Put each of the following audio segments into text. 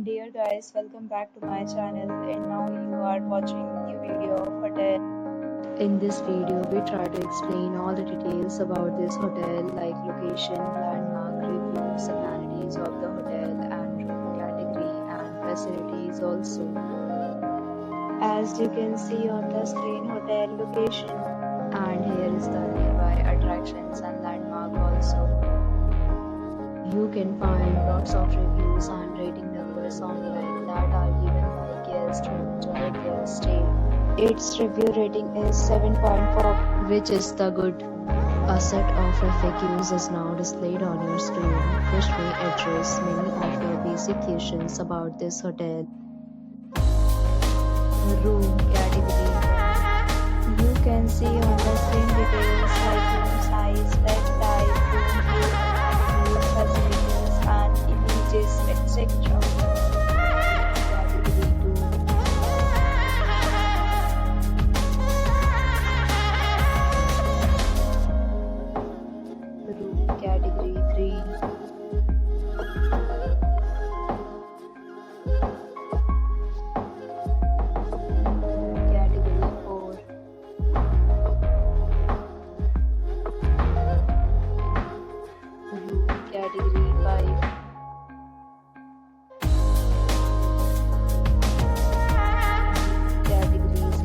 Dear guys, welcome back to my channel and now you are watching new video of hotel. In this video, we try to explain all the details about this hotel like location, landmark, reviews, amenities of the hotel and room category and facilities also. As you can see on the screen, hotel location, and here is the nearby attractions and landmark also. You can find lots of reviews and rating numbers online that are given by guests who enjoy their stay. Its review rating is 7.4, which is the good. A set of FAQs is now displayed on your screen, which may address many of your basic questions about this hotel. Room category. You can see on the screen details like room size, bed type, room facilities and images, etc. Category 2. Room category 3. Category 4. Room category 5. Category 6.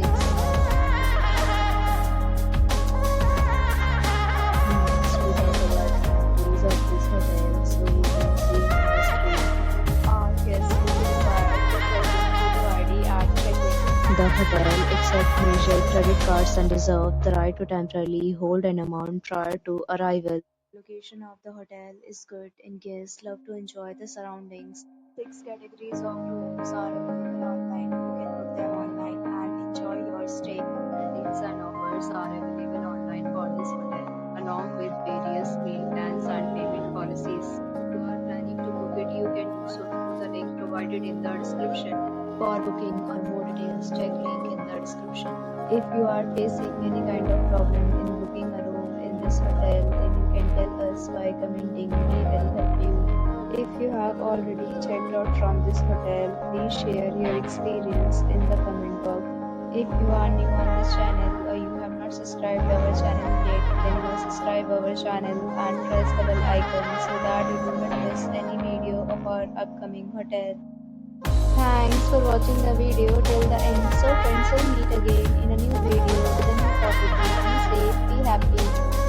Means we have the amenities of this hotel, so you can see on the screen. Our guests will be required to present photo ID at check-in. The hotel accepts major credit cards and reserves the right to temporarily hold an amount prior to arrival. Location of the hotel is good and guests love to enjoy the surroundings. 6 categories of rooms are available online. You can book them online and enjoy your stay. Deals and offers are available online for this hotel, along with various maintenance and payment policies. If you are planning to book it, you can do so through the link provided in the description. For booking or more details, check link in the description. If you are facing any kind of problem in booking a room in this hotel, then you can tell us by commenting. We will help you. If you have already checked out from this hotel, please share your experience in the comment box. If you are new on this channel or you have not subscribed our channel yet, then do subscribe our channel and press the bell icon so that you do not miss any video of our upcoming hotel. Thanks for watching the video till the end. So friends, will meet again in a new video with a new topic. Be safe, be happy.